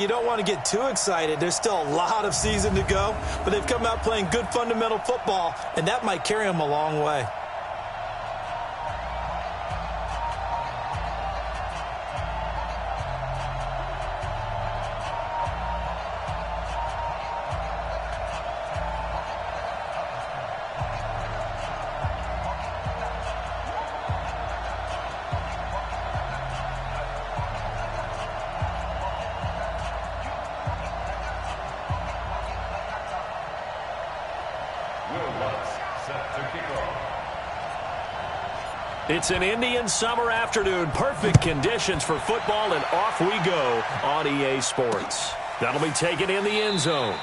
You don't want to get too excited. There's still a lot of season to go, but they've come out playing good fundamental football, and that might carry them a long way. It's an Indian summer afternoon. Perfect conditions for football, and off we go on EA Sports. That'll be taken in the end zone.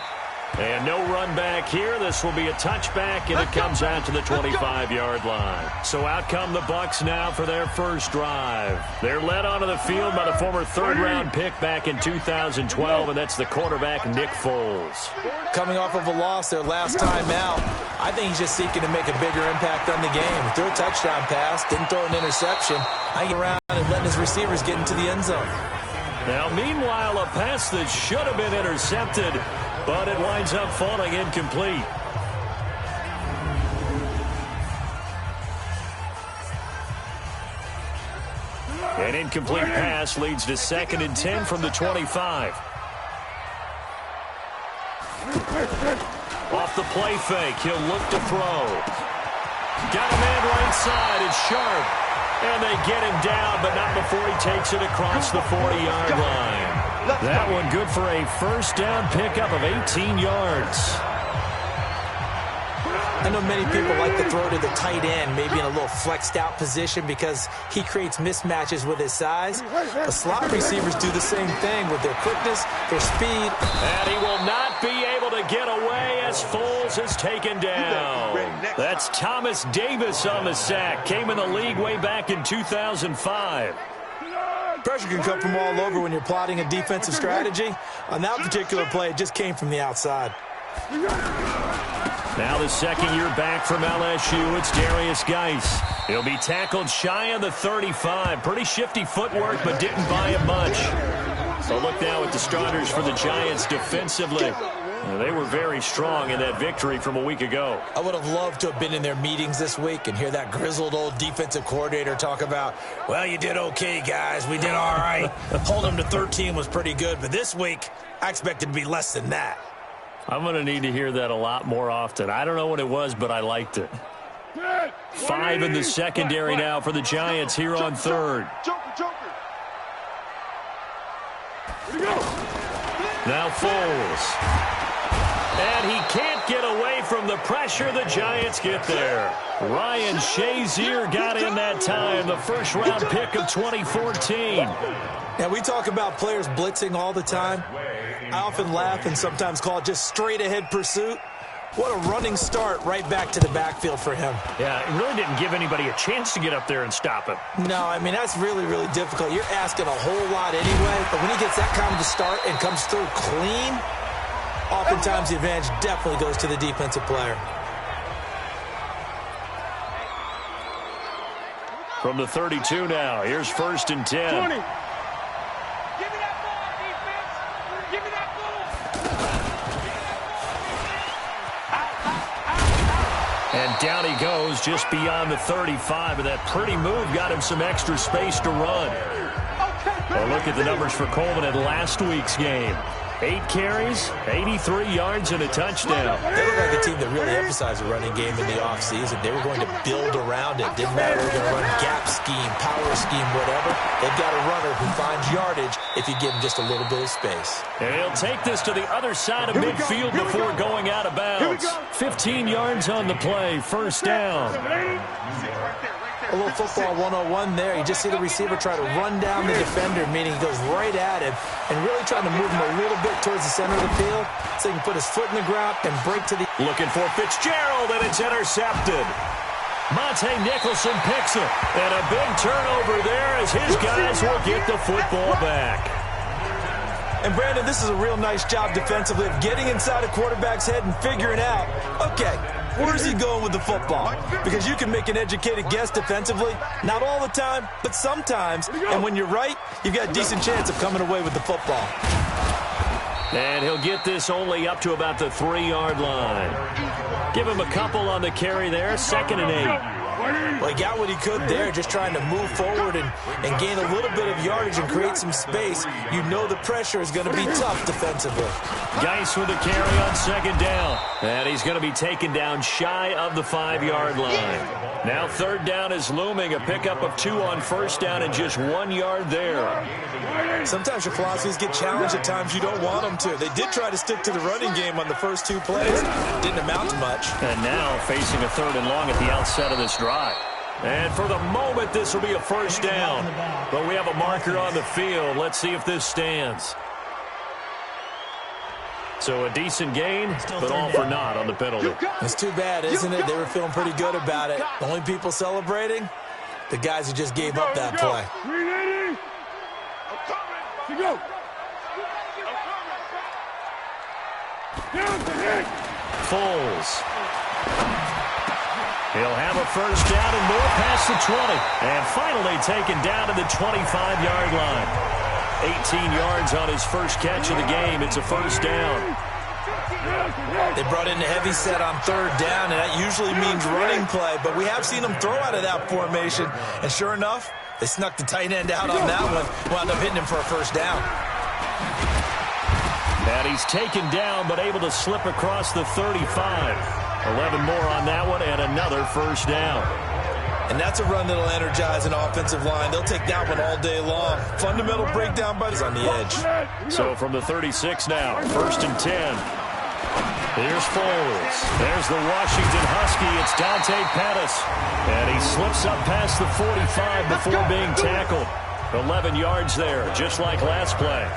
And no run back here. This will be a touchback, and it comes out to the 25-yard line. So out come the Bucs now for their first drive. They're led onto the field by the former third-round pick back in 2012, and that's the quarterback Nick Foles. Coming off of a loss their last time out, I think he's just seeking to make a bigger impact on the game. Threw a touchdown pass, didn't throw an interception. I get around and letting his receivers get into the end zone. Now, meanwhile, a pass that should have been intercepted, but it winds up falling incomplete. An incomplete pass leads to 2nd and 10 from the 25. Off the play fake, he'll look to throw. Got a man right side, it's Sharp. And they get him down, but not before he takes it across the 40-yard line. That one good for a first down pickup of 18 yards. I know many people like to throw to the tight end, maybe in a little flexed out position because he creates mismatches with his size. The slot receivers do the same thing with their quickness, their speed. And he will not be able to get away as Foles is taken down. That's Thomas Davis on the sack. Came in the league way back in 2005. Pressure can come from all over when you're plotting a defensive strategy. On that particular play, it just came from the outside. Now the second year back from LSU, it's Darius Geis. He'll be tackled shy of the 35. Pretty shifty footwork, but didn't buy him much. So look now at the starters for the Giants defensively. They were very strong in that victory from a week ago. I would have loved to have been in their meetings this week and hear that grizzled old defensive coordinator talk about, well, you did okay, guys. We did all right. Hold them to 13 was pretty good, but this week, I expected to be less than that. I'm going to need to hear that a lot more often. I don't know what it was, but I liked it. 5 in the secondary now for the Giants here on third. Now Foles. And he can't get away from the pressure. The Giants get there. Ryan Shazier got in that time, the first-round pick of 2014. Now, we talk about players blitzing all the time. I often laugh and sometimes call it just straight-ahead pursuit. What a running start right back to the backfield for him. Yeah, it really didn't give anybody a chance to get up there and stop him. No, I mean, that's really, really difficult. You're asking a whole lot anyway, but when he gets that kind of a start and comes through clean, oftentimes the advantage definitely goes to the defensive player. From the 32 now, here's 1st and 10. 20. Give me that ball, defense. Give me that ball. And down he goes just beyond the 35, and that pretty move got him some extra space to run. Well, look at the numbers for Coleman in last week's game. 8 carries, 83 yards, and a touchdown. They look like a team that really emphasized the running game in the offseason. They were going to build around it. Didn't matter if they were going to run gap scheme, power scheme, whatever. They've got a runner who finds yardage if you give him just a little bit of space. And he'll take this to the other side of midfield before going out of bounds. 15 yards on the play, first down. A little football 101 there. You just see the receiver try to run down the defender, meaning he goes right at him and really trying to move him a little bit towards the center of the field so he can put his foot in the ground and break to the... Looking for Fitzgerald, and it's intercepted. Monte Nicholson picks it, and a big turnover there as his guys will get the football back. And, Brandon, this is a real nice job defensively of getting inside a quarterback's head and figuring out, okay, where's he going with the football? Because you can make an educated guess defensively, not all the time, but sometimes. And when you're right, you've got a decent chance of coming away with the football. And he'll get this only up to about the 3-yard line. Give him a couple on the carry there, 2nd and 8. Well, he got what he could there, just trying to move forward and gain a little bit of yardage and create some space. You know the pressure is going to be tough defensively. Geis with a carry on 2nd down. And he's going to be taken down shy of the 5-yard line. Now 3rd down is looming, a pickup of 2 on 1st down and just 1 yard there. Sometimes your philosophies get challenged at times you don't want them to. They did try to stick to the running game on the first 2 plays. Didn't amount to much. And now facing a 3rd and long at the outset of this drive. And for the moment, this will be a 1st down. But we have a marker on the field. Let's see if this stands. So a decent gain, but all for naught on the penalty. It's too bad, isn't it? They were feeling pretty good about it. The only people celebrating, the guys who just gave up that play. Go. Foles. He'll have a 1st down and more past the 20. And finally taken down to the 25-yard line. 18 yards on his first catch of the game. It's a 1st down. They brought in a heavy set on 3rd down, and that usually means running play. But we have seen them throw out of that formation. And sure enough, they snuck the tight end out on that one. Wound up hitting him for a 1st down. And he's taken down, but able to slip across the 35. 11 more on that one, and another 1st down. And that's a run that'll energize an offensive line. They'll take that one all day long. Fundamental breakdown, but he's on the edge. So from the 36 now, 1st and 10. Here's Foles. There's the Washington Husky. It's Dante Pettis. And he slips up past the 45 before being tackled. 11 yards there, just like last play.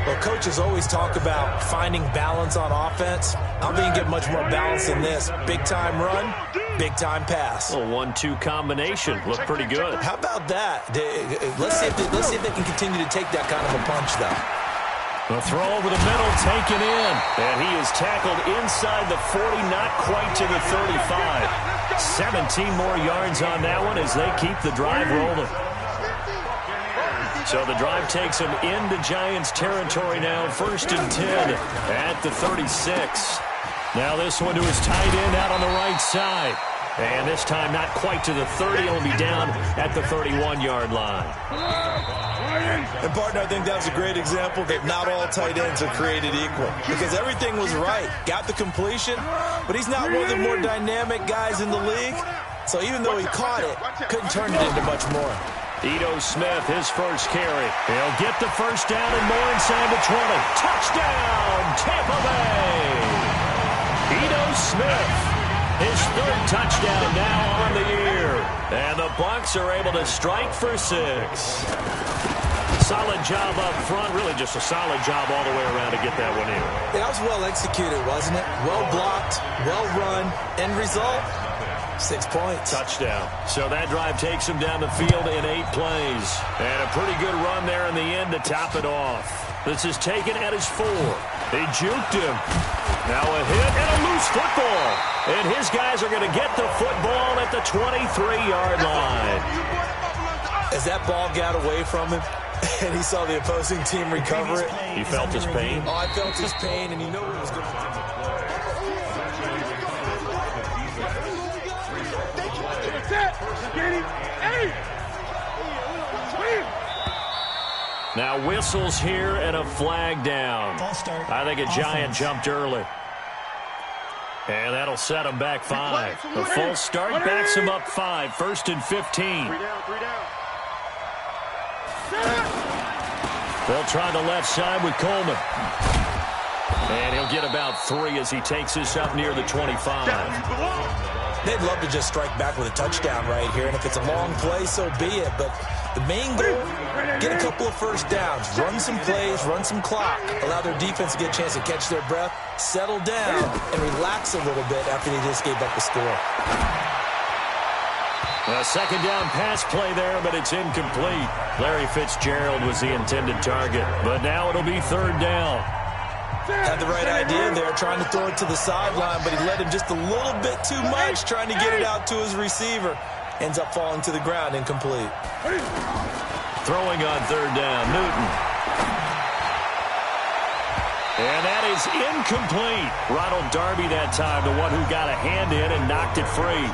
Well, coaches always talk about finding balance on offense. I don't think you get much more balance than this. Big-time run, big-time pass. A 1-2 combination. Looked pretty good. How about that? Let's see if they can continue to take that kind of a punch, though. The throw over the middle, taken in. And he is tackled inside the 40, not quite to the 35. 17 more yards on that one as they keep the drive rolling. So the drive takes him into Giants territory now. 1st and 10 at the 36. Now this one to his tight end out on the right side. And this time not quite to the 30. He'll be down at the 31-yard line. And, partner, I think that was a great example that not all tight ends are created equal. Because everything was right. Got the completion, but he's not one of the more dynamic guys in the league. So even though he caught it, couldn't turn it into much more. Ito Smith, his first carry. He'll get the 1st down and more inside the 20. Touchdown, Tampa Bay! Ito Smith, his 3rd touchdown now on the year. And the Bucs are able to strike for 6. Solid job up front, really just a solid job all the way around to get that one in. That was well executed, wasn't it? Well blocked, well run. End result? 6 points. Touchdown. So that drive takes him down the field in 8 plays. And a pretty good run there in the end to top it off. This is taken at his 4. They juked him. Now a hit and a loose football. And his guys are going to get the football at the 23-yard line. As that ball got away from him, and he saw the opposing team recover it. He felt his pain? Oh, I felt his pain, and he knew it was going to do. Now whistles here and a flag down. I think a Giant jumped early. And that'll set him back 5. The false start backs him up 5. 1st and 15. 3 down. They'll try the left side with Coleman. And he'll get about 3 as he takes this up near the 25. They'd love to just strike back with a touchdown right here. And if it's a long play, so be it. But the main goal, get a couple of 1st downs, run some plays, run some clock, allow their defense to get a chance to catch their breath, settle down, and relax a little bit after they just gave up the score. A 2nd down pass play there, but it's incomplete. Larry Fitzgerald was the intended target, but now it'll be 3rd down. Had the right idea there, trying to throw it to the sideline, but he let him just a little bit too much, trying to get it out to his receiver. Ends up falling to the ground, incomplete. Throwing on 3rd down, Newton. And that is incomplete. Ronald Darby that time, the one who got a hand in and knocked it free.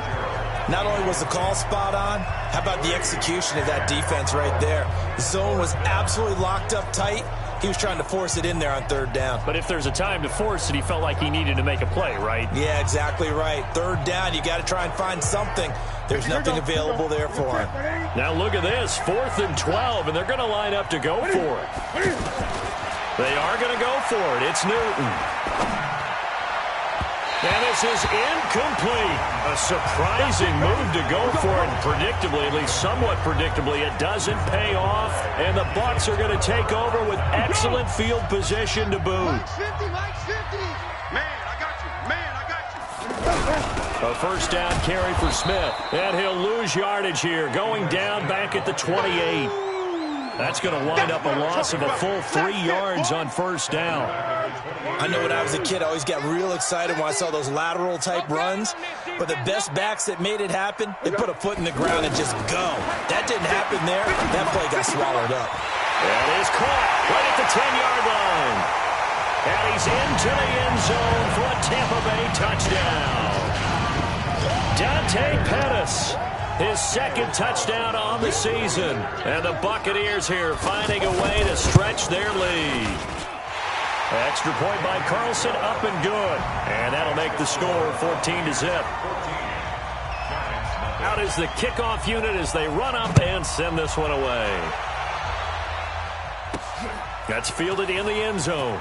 Not only was the call spot on, how about the execution of that defense right there? The zone was absolutely locked up tight. He was trying to force it in there on third down. But if there's a time to force it, he felt like he needed to make a play, right? Yeah, exactly right. Third down, you got to try and find something. There's nothing available there for him. Now look at this, 4th and 12, and they're going to line up to go for it. They are going to go for it. It's Newton. And this is incomplete. A surprising move to go for it. And predictably, at least somewhat predictably, it doesn't pay off. And the Bucs are going to take over with excellent field position to boot. Mike's 50, Mike's 50. Man, I got you. A first down carry for Smith. And he'll lose yardage here, going down back at the 28. That's going to wind up a loss of a full 3 yards on first down. I know when I was a kid, I always got real excited when I saw those lateral-type runs. But the best backs that made it happen, they put a foot in the ground and just go. That didn't happen there. That play got swallowed up. That is caught right at the 10-yard line. And he's into the end zone for a Tampa Bay touchdown. Dante Pettis, his second touchdown on the season. And the Buccaneers here finding a way to stretch their lead. Extra point by Carlson, up and good. And that'll make the score 14-0. Out is the kickoff unit as they run up and send this one away. That's fielded in the end zone.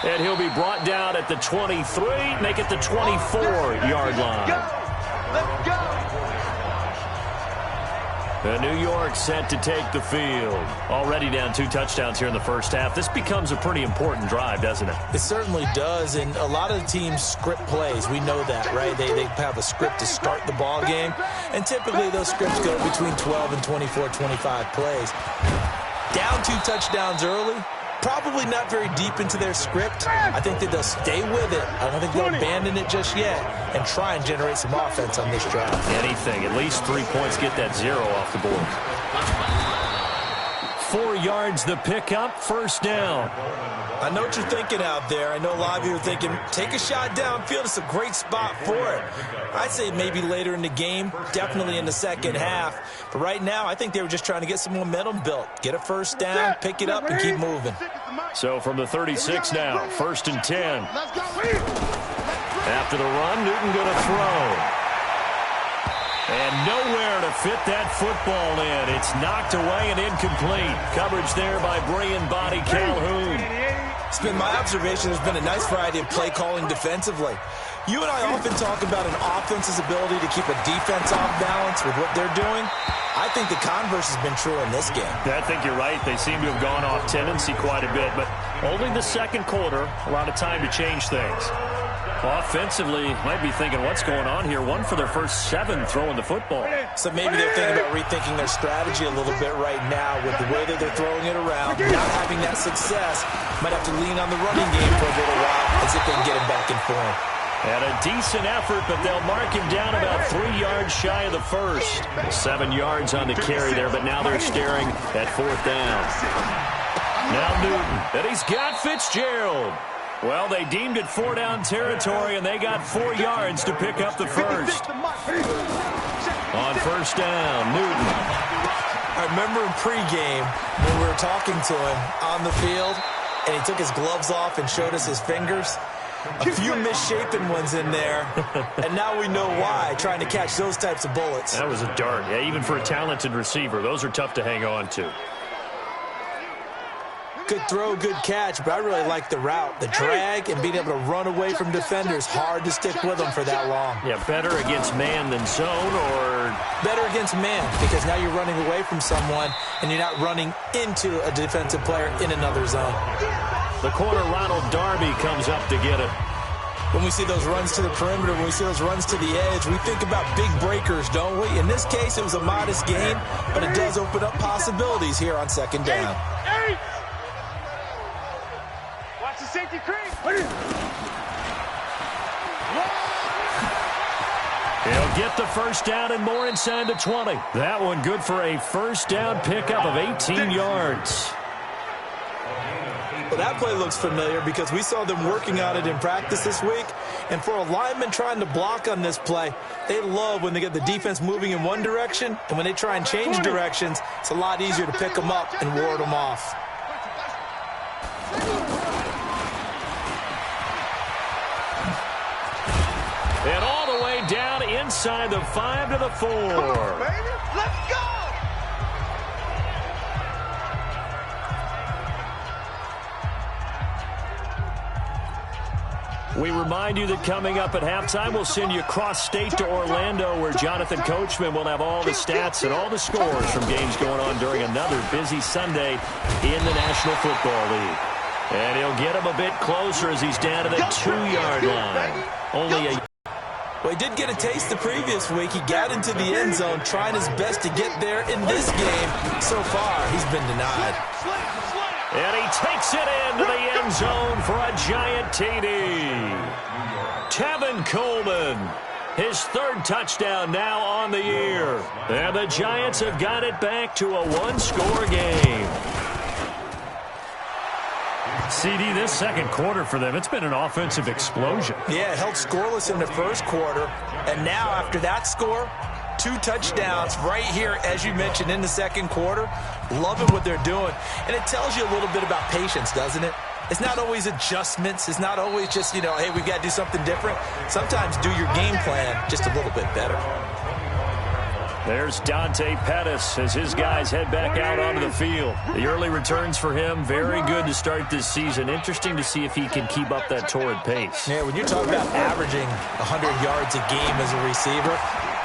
And he'll be brought down at the 23, make it the 24-yard line. Let's go. And New York set to take the field. Already down 2 touchdowns here in the first half. This becomes a pretty important drive, doesn't it? It certainly does, and a lot of the teams script plays. We know that, right? They have a script to start the ball game, and typically those scripts go between 12 and 24, 25 plays. Down 2 touchdowns early, probably not very deep into their script. I think that they'll stay with it. I don't think they'll abandon it just yet and try and generate some offense on this drive. Anything. At least 3 points, get that 0 off the board. 4 yards the pickup, first down. I know what you're thinking out there. I know a lot of you are thinking, take a shot downfield. It's a great spot for it. I'd say maybe later in the game, definitely in the second half. But right now, I think they were just trying to get some momentum built. Get a first down, pick it up, and keep moving. So from the 36 now, 1st and 10. After the run, Newton going to throw. And nowhere to fit that football in. It's knocked away and incomplete. Coverage there by Brian Body Calhoun. It's been my observation there's been a nice variety of play calling defensively. You and I often talk about an offense's ability to keep a defense off balance with what they're doing. I think the converse has been true in this game. I think you're right. They seem to have gone off tendency quite a bit, but only the second quarter, a lot of time to change things. Offensively, might be thinking, what's going on here? 1 for their first 7 throwing the football. So maybe they're thinking about rethinking their strategy a little bit right now with the way that they're throwing it around. Not having that success, might have to lean on the running game for a little while as if they can get him back in form. And a decent effort, but they'll mark him down about 3 yards shy of the first. 7 yards on the carry there, but now they're staring at 4th down. Now Newton, and he's got Fitzgerald. Well, they deemed it 4-down territory, and they got 4 yards to pick up the first. On first down, Newton. I remember in pregame when we were talking to him on the field, and he took his gloves off and showed us his fingers. A few misshapen ones in there, and now we know why, trying to catch those types of bullets. That was a dart. Yeah, even for a talented receiver, those are tough to hang on to. Good throw, good catch, but I really like the route. The drag and being able to run away from defenders, hard to stick with them for that long. Yeah, better against man than zone, or? Better against man, because now you're running away from someone, and you're not running into a defensive player in another zone. The corner, Ronald Darby, comes up to get it. When we see those runs to the perimeter, when we see those runs to the edge, we think about big breakers, don't we? In this case, it was a modest gain, but it does open up possibilities here on second down. Watch the safety creep. He'll get the first down and more inside the 20. That one good for a first down pickup of 18 yards. that play looks familiar because we saw them working on it in practice this week. And for a lineman trying to block on this play, they love when they get the defense moving in one direction, and when they try and change directions, it's a lot easier to pick them up and ward them off. And all the way down inside the 5 to the 4. Come on, baby. Let's go! We remind you that coming up at halftime, we'll send you cross-state to Orlando, where Jonathan Coachman will have all the stats and all the scores from games going on during another busy Sunday in the National Football League. And he'll get him a bit closer as he's down to the 2-yard line. Only a... Well, he did get a taste the previous week. He got into the end zone trying his best to get there in this game. So far, he's been denied. And he takes it into the end zone for a giant TD. Tevin Coleman, his third touchdown now on the year. And the Giants have got it back to a one-score game. CD, this second quarter for them, it's been an offensive explosion. Yeah, it held scoreless in the first quarter. And now, after that score, 2 touchdowns right here, as you mentioned, in the second quarter. Loving what they're doing. And it tells you a little bit about patience, doesn't it? It's not always adjustments. It's not always just, hey, we've got to do something different. Sometimes do your game plan just a little bit better. There's Dante Pettis as his guys head back out onto the field. The early returns for him, very good to start this season. Interesting to see if he can keep up that torrid pace. Yeah, when you're talking about averaging 100 yards a game as a receiver,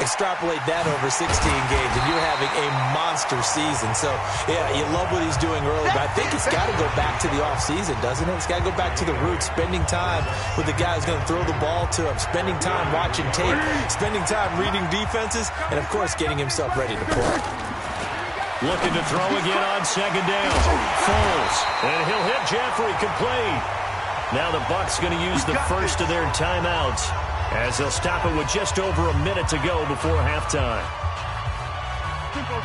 extrapolate that over 16 games, and you're having a monster season. So, yeah, you love what he's doing early, but I think it's got to go back to the offseason, doesn't it? It's got to go back to the roots, spending time with the guy who's going to throw the ball to him, spending time watching tape, spending time reading defenses, and, of course, getting himself ready to play. Looking to throw again on second down. Foles, and he'll hit Jeffrey complete. Now the Bucs going to use the first of their timeouts, as they'll stop it with just over a minute to go before halftime.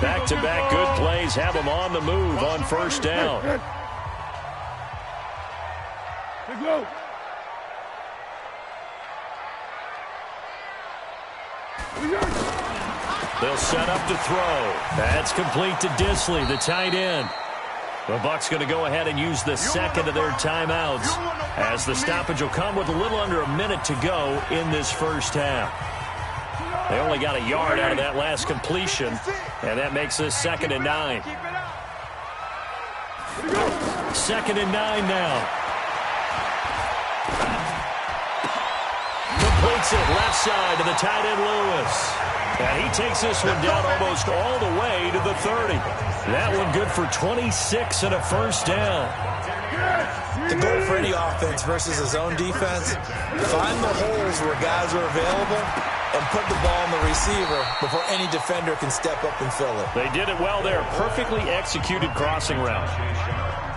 Back-to-back good plays have them on the move on first down. They'll set up to throw. That's complete to Disley, the tight end. The Bucs going to go ahead and use the second of their timeouts, as the stoppage will come with a little under a minute to go in this first half. They only got a yard out of that last completion, and that makes this 2nd and 9. 2nd and 9 now. Completes it left side to the tight end Lewis. And he takes this one down almost all the way to the 30. That one good for 26 and a first down. The goal for any offense versus a zone defense, find the holes where guys are available and put the ball on the receiver before any defender can step up and fill it. They did it well there. Perfectly executed crossing route.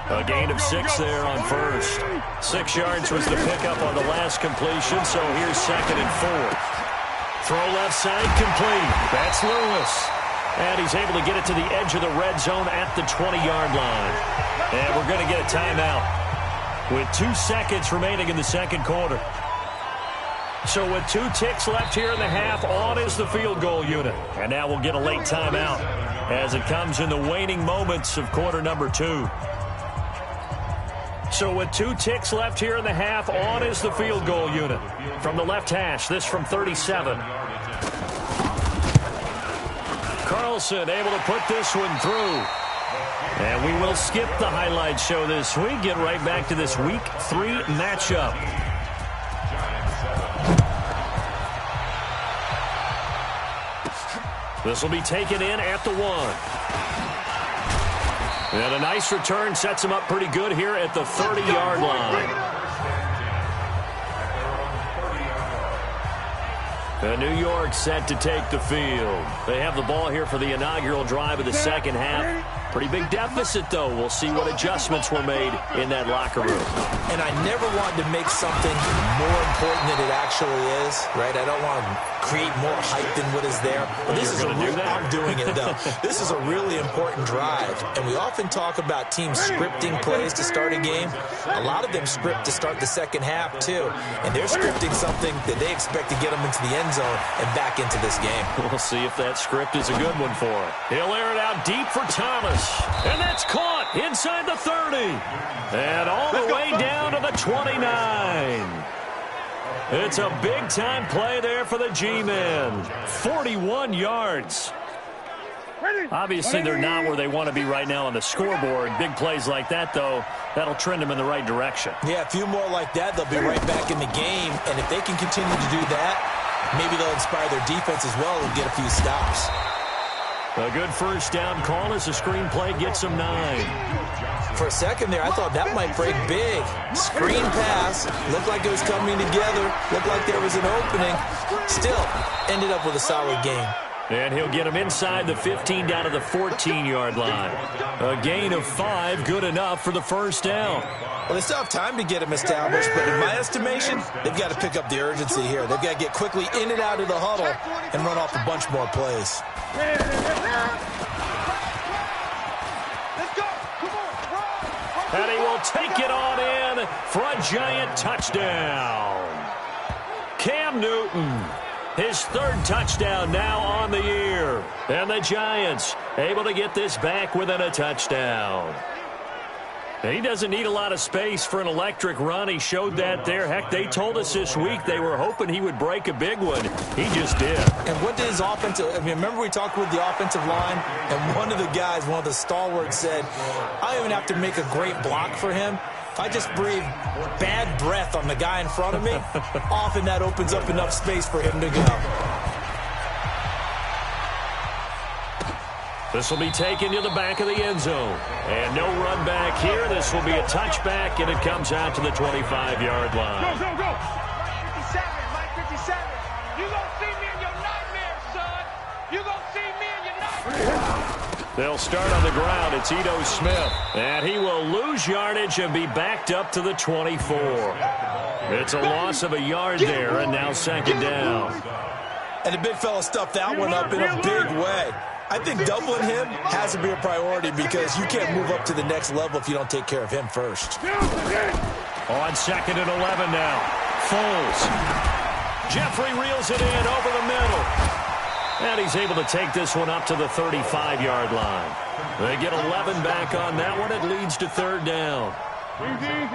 A gain of 6 there on first. 6 yards was the pickup on the last completion, so here's 2nd and 4. Throw left side complete. That's Lewis. And he's able to get it to the edge of the red zone at the 20-yard line. And we're going to get a timeout with 2 seconds remaining in the second quarter. So with 2 ticks left here in the half, on is the field goal unit. And now we'll get a late timeout as it comes in the waning moments of quarter number 2. So with 2 ticks left here in the half, on is the field goal unit. From the left hash, this from 37. Carlson able to put this one through. And we will skip the highlight show this week. Get right back to this Week 3 matchup. This will be taken in at the 1. And a nice return sets him up pretty good here at the 30-yard line. And New York set to take the field. They have the ball here for the inaugural drive of the second half. Pretty big deficit, though. We'll see what adjustments were made in that locker room. And I never wanted to make something more important than it actually is, right? I don't want to create more hype than what is there. But this is I'm doing it, though. This is a really important drive. And we often talk about teams scripting plays to start a game. A lot of them script to start the second half, too. And they're scripting something that they expect to get them into the end zone and back into this game. We'll see if that script is a good one for him. He'll air it out deep for Thomas. And that's caught inside the 30. And all the way down to the 29. It's a big-time play there for the G-men. 41 yards. Obviously, they're not where they want to be right now on the scoreboard. Big plays like that, though, that'll trend them in the right direction. Yeah, a few more like that, they'll be right back in the game. And if they can continue to do that, maybe they'll inspire their defense as well and get a few stops. A good first down call as the screen play gets them 9. For a second there, I thought that might break big. Screen pass. Looked like it was coming together. Looked like there was an opening. Still, ended up with a solid gain. And he'll get him inside the 15 down to the 14-yard line. A gain of 5, good enough for the first down. Well, they still have time to get him established, but in my estimation, they've got to pick up the urgency here. They've got to get quickly in and out of the huddle and run off a bunch more plays. And he will take it on in for a giant touchdown. Cam Newton, his 3rd touchdown now on the year. And the Giants able to get this back within a touchdown. He doesn't need a lot of space for an electric run. He showed that there. Heck, they told us this week they were hoping he would break a big one. He just did. And what did his offensive – I mean, remember we talked with the offensive line, and one of the guys, one of the stalwarts said, I don't even have to make a great block for him. If I just breathe bad breath on the guy in front of me, often that opens up enough space for him to go. This will be taken to the back of the end zone. And no run back here. This will be a touchback, and it comes out to the 25-yard line. Go, go, go. 57, Mike 57. You gonna see me in your nightmares, son. You gonna see me in your nightmares. They'll start on the ground. It's Ito Smith. And he will lose yardage and be backed up to the 24. It's a loss of a yard there, and now second down. And the big fella stuffed that one up in a big way. I think doubling him has to be a priority because you can't move up to the next level if you don't take care of him first. On 2nd and 11 now. Foles. Jeffrey reels it in over the middle. And he's able to take this one up to the 35-yard line. They get 11 back on that one. It leads to 3rd down.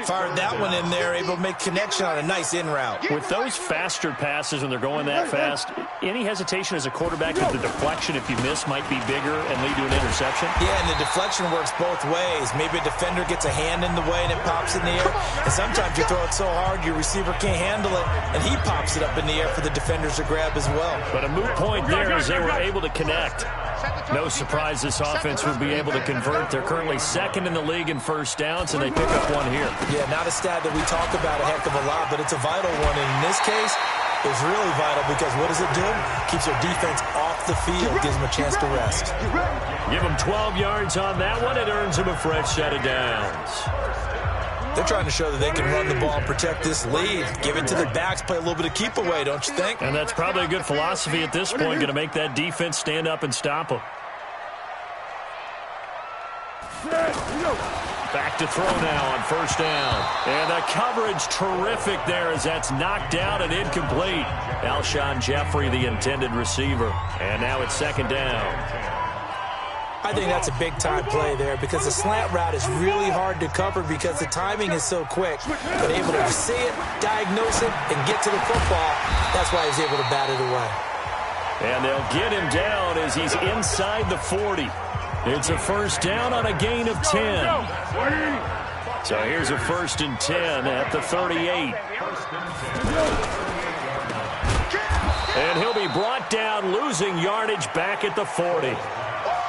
Fired that one in there, able to make connection on a nice in route. With those faster passes when they're going that fast, any hesitation as a quarterback that the deflection, if you miss, might be bigger and lead to an interception? Yeah, and the deflection works both ways. Maybe a defender gets a hand in the way and it pops in the air. And sometimes you throw it so hard your receiver can't handle it, and he pops it up in the air for the defenders to grab as well. But a moot point there as they were able to connect. No surprise this offense would be able to convert. They're currently 2nd in the league in first downs, and they pick up one here. Yeah, not a stat that we talk about a heck of a lot, but it's a vital one. And in this case, it's really vital because what does it do? Keeps their defense off the field, gives them a chance to rest. Give them 12 yards on that one. It earns them a fresh set of downs. They're trying to show that they can run the ball and protect this lead. Give it to the backs, play a little bit of keep away, don't you think? And that's probably a good philosophy at this point, going to make that defense stand up and stop them. Back to throw now on first down. And the coverage terrific there as that's knocked down and incomplete. Alshon Jeffrey, the intended receiver. And now it's 2nd down. I think that's a big-time play there because the slant route is really hard to cover because the timing is so quick. But able to see it, diagnose it, and get to the football, that's why he's able to bat it away. And they'll get him down as he's inside the 40. It's a first down on a gain of 10. So here's a 1st and 10 at the 38. And he'll be brought down, losing yardage back at the 40.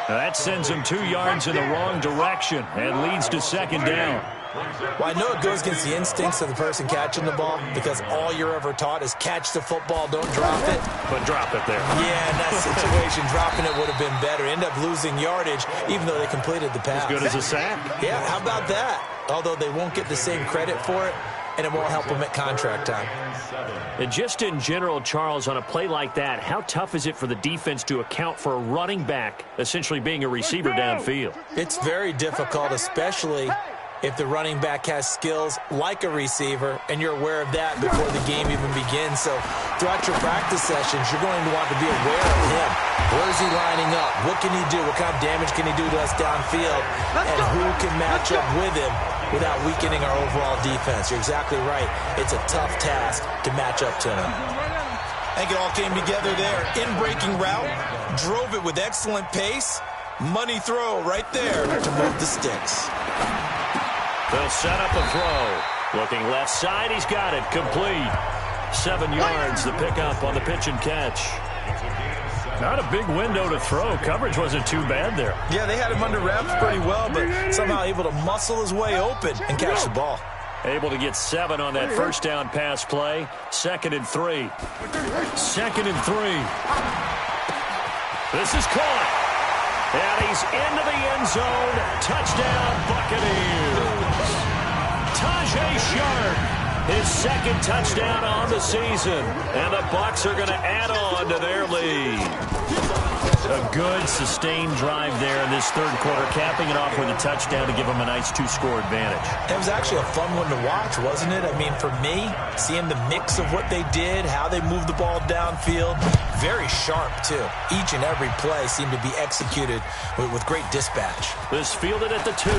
That sends him 2 yards in the wrong direction and leads to 2nd down. Well, I know it goes against the instincts of the person catching the ball because all you're ever taught is catch the football, don't drop it. But drop it there. Yeah, in that situation, dropping it would have been better. End up losing yardage even though they completed the pass. As good as a sack. Yeah, how about that? Although they won't get the same credit for it, and it won't help them at contract time. And just in general, Charles, on a play like that, how tough is it for the defense to account for a running back essentially being a receiver downfield? It's very difficult, especially if the running back has skills like a receiver, and you're aware of that before the game even begins. So throughout your practice sessions, you're going to want to be aware of him. Where is he lining up? What can he do? What kind of damage can he do to us downfield? And who can match up with him without weakening our overall defense? You're exactly right. It's a tough task to match up to him. I think it all came together there. In-breaking route, drove it with excellent pace. Money throw right there to move the sticks. They'll set up a throw. Looking left side, he's got it. Complete. 7 yards, the pickup on the pitch and catch. Not a big window to throw. Coverage wasn't too bad there. Yeah, they had him under wraps pretty well, but somehow able to muscle his way open and catch the ball. Able to get 7 on that first down pass play. 2nd and 3. 2nd and 3. This is caught. And he's into the end zone. Touchdown, Buccaneers. Tajay Sharp, his 2nd touchdown on the season. And the Bucs are going to add on to their lead. A good, sustained drive there in this 3rd quarter, capping it off with a touchdown to give them a nice 2-score advantage. It was actually a fun one to watch, wasn't it? I mean, for me, seeing the mix of what they did, how they moved the ball downfield, very sharp, too. Each and every play seemed to be executed with great dispatch. This fielded at the 2.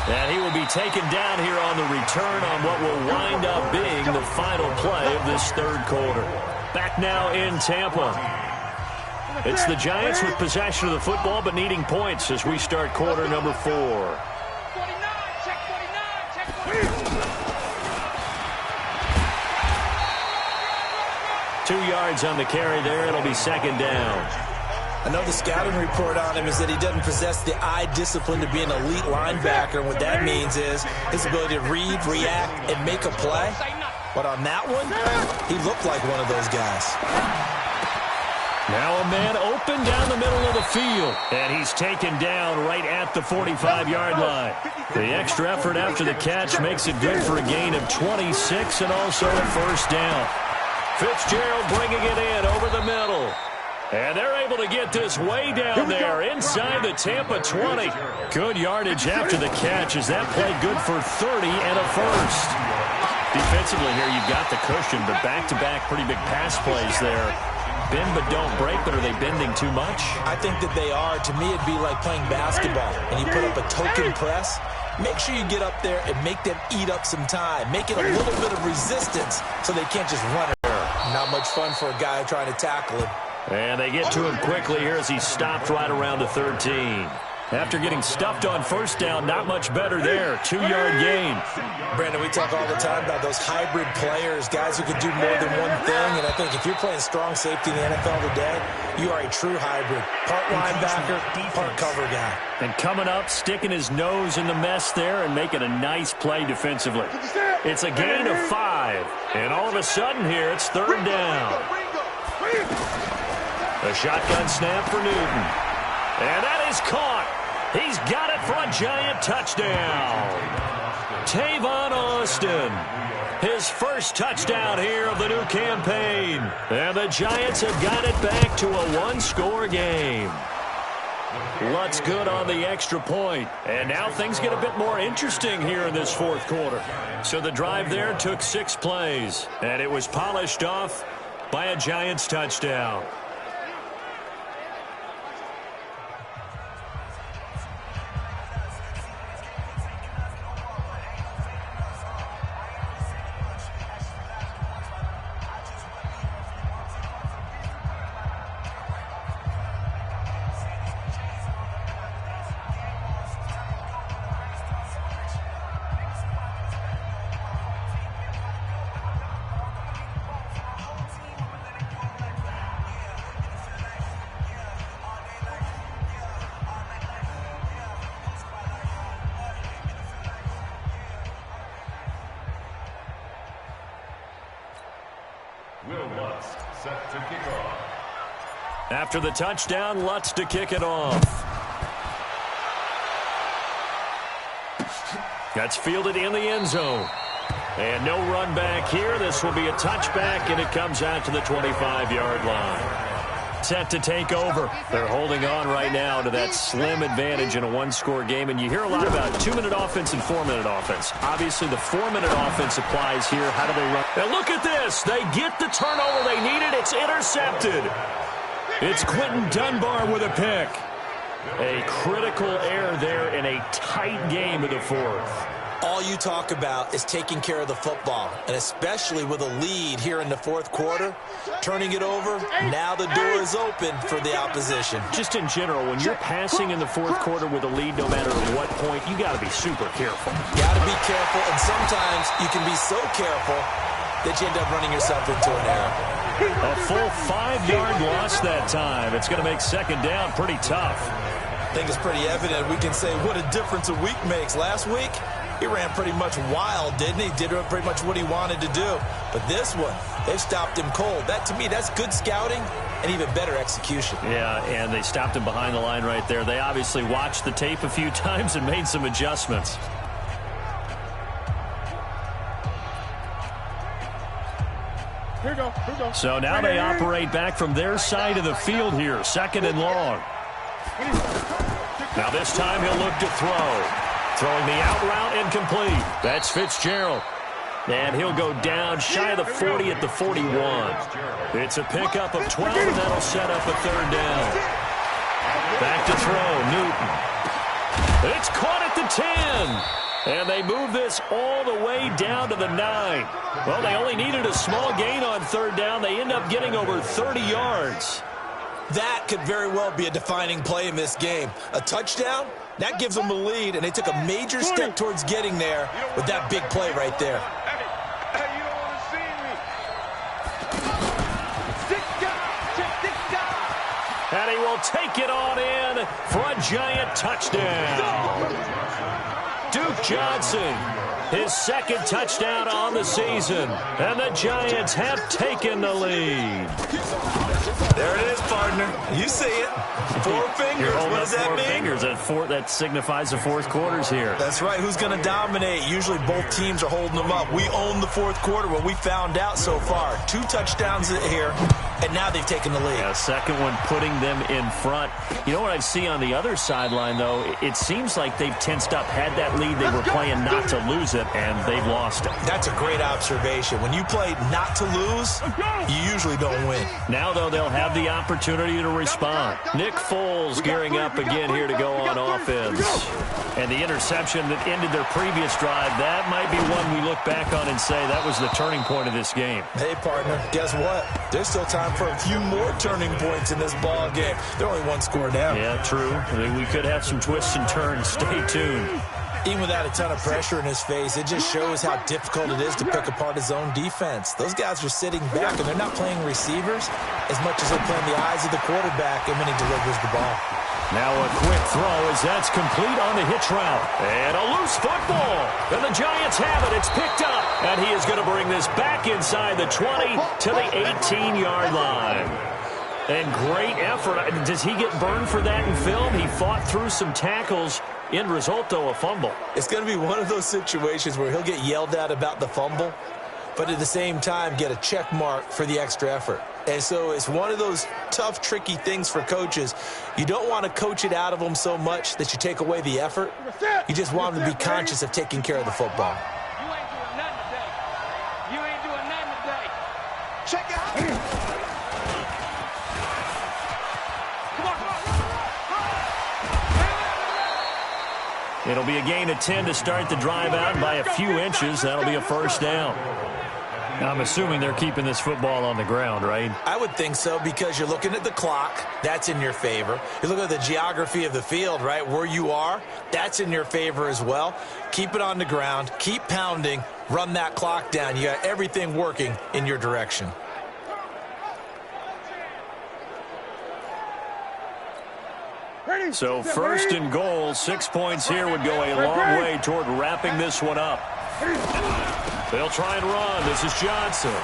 And he will be taken down here on the return on what will wind up being the final play of this 3rd quarter. Back now in Tampa. It's the Giants with possession of the football but needing points as we start quarter number 4. 49, check 49, check 49. 2 yards on the carry there. It'll be 2nd down. I know the scouting report on him is that he doesn't possess the eye discipline to be an elite linebacker. And what that means is his ability to read, react, and make a play. But on that one, he looked like one of those guys. Now a man open down the middle of the field. And he's taken down right at the 45-yard line. The extra effort after the catch makes it good for a gain of 26 and also a 1st down. Fitzgerald bringing it in over the middle. And they're able to get this way down there inside the Tampa 20. Good yardage after the catch as that play good for 30 and a 1st. Defensively here, you've got the cushion, but back-to-back pretty big pass plays there. Bend but don't break, but are they bending too much? I think that they are. To me, it'd be like playing basketball, and you put up a token press. Make sure you get up there and make them eat up some time. Make it a little bit of resistance so they can't just run it. Not much fun for a guy trying to tackle him. And they get to him quickly here as he stopped right around the 13. After getting stuffed on 1st down, not much better there. 2-yard gain. Brandon, we talk all the time about those hybrid players, guys who can do more than one thing. And I think if you're playing strong safety in the NFL today, you are a true hybrid. Part linebacker, part cover guy. And coming up, sticking his nose in the mess there and making a nice play defensively. It's a gain of 5. And all of a sudden here, it's 3rd down. A shotgun snap for Newton. And that is caught. He's got it for a Giant touchdown. Tavon Austin, his 1st touchdown here of the new campaign. And the Giants have got it back to a 1-score game. Lutz good on the extra point. And now things get a bit more interesting here in this 4th quarter. So the drive there took 6 plays. And it was polished off by a Giants touchdown. After the touchdown, Lutz to kick it off. That's fielded in the end zone. And no run back here. This will be a touchback, and it comes out to the 25-yard line. Set to take over. They're holding on right now to that slim advantage in a one-score game. And you hear a lot about 2-minute offense and 4-minute offense. Obviously, the 4-minute offense applies here. How do they run? And look at this. They get the turnover they needed. It's intercepted. It's Quentin Dunbar with a pick. A critical error there in a tight game of the fourth. All you talk about is taking care of the football, and especially with a lead here in the fourth quarter, turning it over, now the door is open for the opposition. Just in general, when you're passing in the fourth quarter with a lead, no matter at what point, you got to be super careful. Got to be careful, and sometimes you can be so careful that you end up running yourself into an error. A full 5-yard loss that time. It's going to make second down pretty tough. I think it's pretty evident. We can say what a difference a week makes. Last week, he ran pretty much wild, didn't he? Did pretty much what he wanted to do. But this one, they've stopped him cold. That, to me, that's good scouting and even better execution. Yeah, and they stopped him behind the line right there. They obviously watched the tape a few times and made some adjustments. Here we go. So now they operate back from their side of the field here, second and long. Now this time he'll look to throw. Throwing the out route incomplete. That's Fitzgerald. And he'll go down shy of the 40 at the 41. It's a pickup of 12, and that'll set up a third down. Back to throw, Newton. It's caught at the 10. And they move this all the way down to the 9. Well, they only needed a small gain on third down. They end up getting over 30 yards. That could very well be a defining play in this game. A touchdown, that gives them a lead, and they took a major step towards getting there with that big play right there. Hey, you don't want to see me. Six guys. And he will take it on in for a giant touchdown. Duke Johnson, his second touchdown on the season. And the Giants have taken the lead. There it is, partner. You see it. 4 fingers. What does that mean? 4 fingers. That signifies the fourth quarter's here. That's right. Who's going to dominate? Usually both teams are holding them up. We own the fourth quarter. What we found out so far. 2 touchdowns here, and now they've taken the lead. Yeah, second one putting them in front. You know what I see on the other sideline, though? It seems like they've tensed up. Had that lead, they were playing not to lose it, and they've lost it. That's a great observation. When you play not to lose, you usually don't win. Now, though, they'll have the opportunity to respond. Nick Foles gearing up again here to go on offense. And the interception that ended their previous drive, that might be one we look back on and say that was the turning point of this game. Hey, partner, guess what? There's still time for a few more turning points in this ball game. They're only 1 score down. Yeah, true. We could have some twists and turns. Stay tuned. Even without a ton of pressure in his face, it just shows how difficult it is to pick apart his own defense. Those guys are sitting back, and they're not playing receivers as much as they're playing the eyes of the quarterback and when he delivers the ball. Now a quick throw as that's complete on the hitch route. And a loose football. And the Giants have it. It's picked up. And he is going to bring this back inside the 20 to the 18-yard line. And great effort. Does he get burned for that in film? He fought through some tackles. End result, though, a fumble. It's going to be one of those situations where he'll get yelled at about the fumble, but at the same time get a check mark for the extra effort. And so it's one of those tough, tricky things for coaches. You don't want to coach it out of them so much that you take away the effort. You just want them to be conscious of taking care of the football. You ain't doing nothing today. You ain't doing nothing today. Check it out. It'll be a gain of 10 to start the drive out by a few inches. That'll be a first down. I'm assuming they're keeping this football on the ground, right? I would think so, because you're looking at the clock. That's in your favor. You look at the geography of the field, right, where you are. That's in your favor as well. Keep it on the ground. Keep pounding. Run that clock down. You got everything working in your direction. So first and goal, 6 points here would go a long way toward wrapping this one up. They'll try and run. This is Johnson.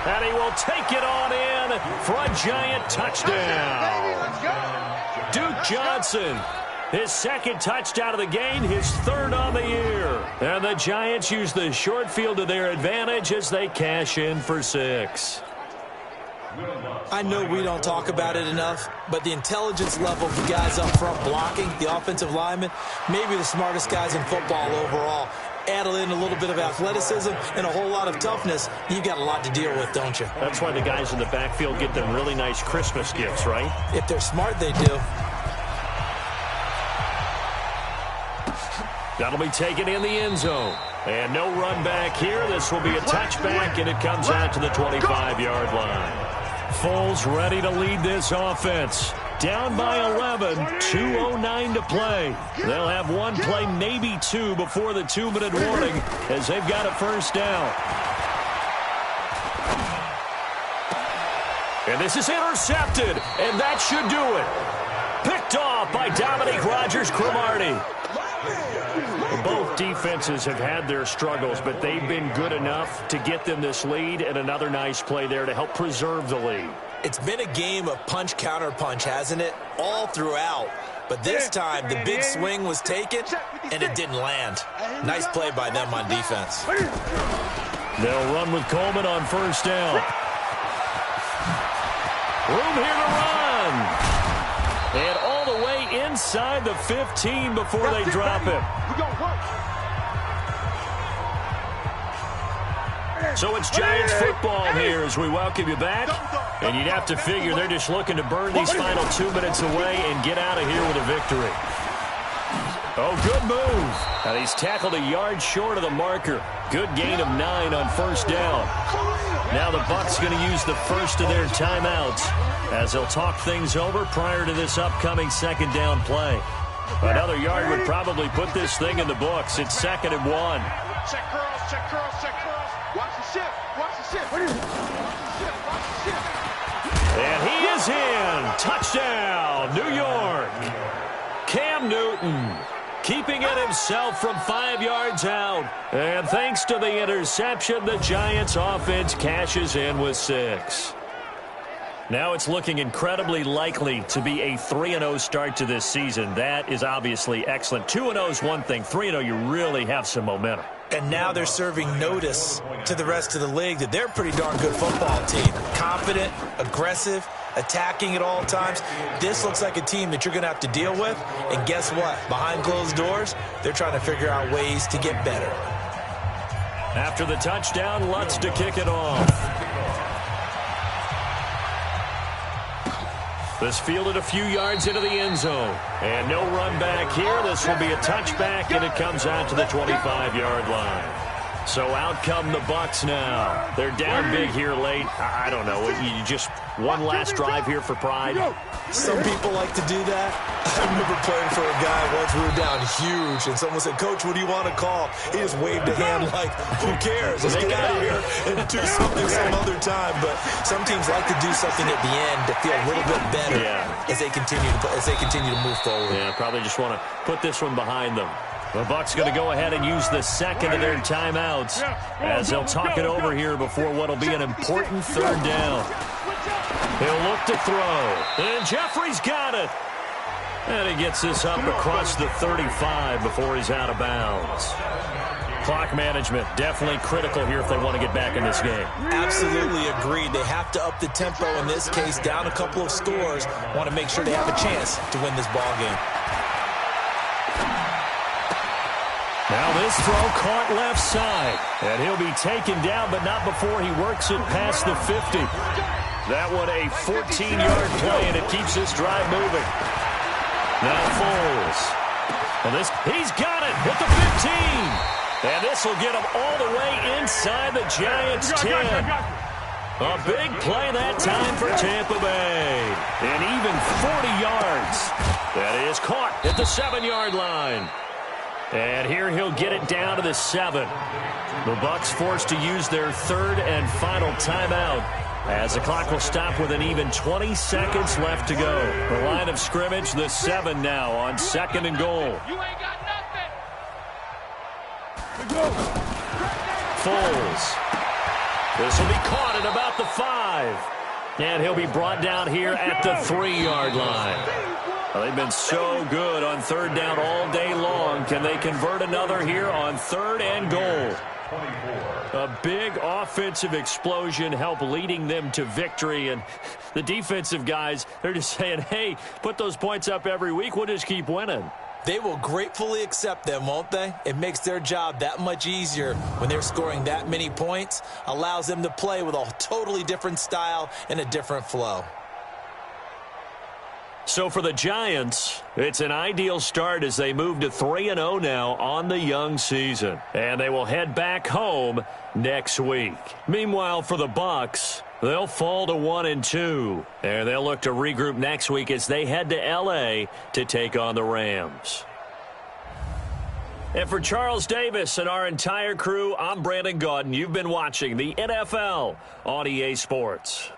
And he will take it on in for a Giant touchdown. Duke Johnson, his second touchdown of the game, his third on the year. And the Giants use the short field to their advantage as they cash in for 6. I know we don't talk about it enough, but the intelligence level of the guys up front blocking, the offensive linemen, maybe the smartest guys in football overall. Add in a little bit of athleticism and a whole lot of toughness, you got a lot to deal with, don't you? That's why the guys in the backfield get them really nice Christmas gifts, right? If they're smart, they do. That'll be taken in the end zone. And no run back here. This will be a touchback, and it comes out to the 25-yard line. Foles ready to lead this offense. Down by 11, 2:09 to play. They'll have one play, maybe two, before the 2-minute warning as they've got a first down. And this is intercepted, and that should do it. Picked off by Dominique Rodgers-Cromartie. Both defenses have had their struggles, but they've been good enough to get them this lead, and another nice play there to help preserve the lead. It's been a game of punch-counter-punch, hasn't it? All throughout. But this time, the big swing was taken, and it didn't land. Nice play by them on defense. They'll run with Coleman on first down. Room here to run. And all the way inside the 15 before they drop him. So it's Giants football here as we welcome you back. And you'd have to figure they're just looking to burn these final 2 minutes away and get out of here with a victory. Oh, good move. And he's tackled a yard short of the marker. Good gain of 9 on first down. Now the Bucs going to use the first of their timeouts as they'll talk things over prior to this upcoming second down play. Another yard would probably put this thing in the books. It's 2nd and 1. Check curls, check curls, check curls. Watch the shift, watch the shift. Watch the shift, watch the shift. And he is in. Touchdown, New York. Cam Newton keeping it himself from 5 yards out. And thanks to the interception, the Giants offense cashes in with 6. Now it's looking incredibly likely to be a 3-0 start to this season. That is obviously excellent. 2-0 is one thing. 3-0, you really have some momentum. And now they're serving notice to the rest of the league that they're a pretty darn good football team. Confident, aggressive, attacking at all times. This looks like a team that you're going to have to deal with. And guess what? Behind closed doors, they're trying to figure out ways to get better. After the touchdown, Lutz to kick it off. This fielded a few yards into the end zone. And no run back here. This will be a touchback, and it comes out to the 25-yard line. So out come the Bucs now. They're down big here late. I don't know. You just one last drive here for pride. Some people like to do that. I remember playing for a guy once. We were down huge, and someone said, "Coach, what do you want to call?" He just waved a hand like, "Who cares? Let's get out of here and do something some other time." But some teams like to do something at the end to feel a little bit better as they continue to move forward. Yeah, probably just want to put this one behind them. The Bucs going to go ahead and use the second of their timeouts as they'll talk it over here before what will be an important third down. He'll look to throw, and Jeffrey's got it. And he gets this up across the 35 before he's out of bounds. Clock management definitely critical here if they want to get back in this game. Absolutely agreed. They have to up the tempo in this case, down a couple of scores. Want to make sure they have a chance to win this ball game. Now this throw caught left side. And he'll be taken down, but not before he works it past the 50. That one a 14-yard play, and it keeps this drive moving. Now Foles. And he's got it at the 15. And this will get him all the way inside the Giants' 10. A big play that time for Tampa Bay. And even 40 yards. That is caught at the 7-yard line. And here he'll get it down to the 7. The Bucs forced to use their third and final timeout as the clock will stop with an even 20 seconds left to go. The line of scrimmage, the 7 now on 2nd and goal. You ain't got nothing. Foles. This will be caught at about the 5. And he'll be brought down here at the 3-yard line. Well, they've been so good on third down all day long. Can they convert another here on 3rd and goal? A big offensive explosion helped leading them to victory. And the defensive guys, they're just saying, hey, put those points up every week. We'll just keep winning. They will gratefully accept them, won't they? It makes their job that much easier when they're scoring that many points. Allows them to play with a totally different style and a different flow. So for the Giants, it's an ideal start as they move to 3-0 now on the young season. And they will head back home next week. Meanwhile, for the Bucs, they'll fall to 1-2. And they'll look to regroup next week as they head to L.A. to take on the Rams. And for Charles Davis and our entire crew, I'm Brandon Gaudin. You've been watching the NFL on EA Sports.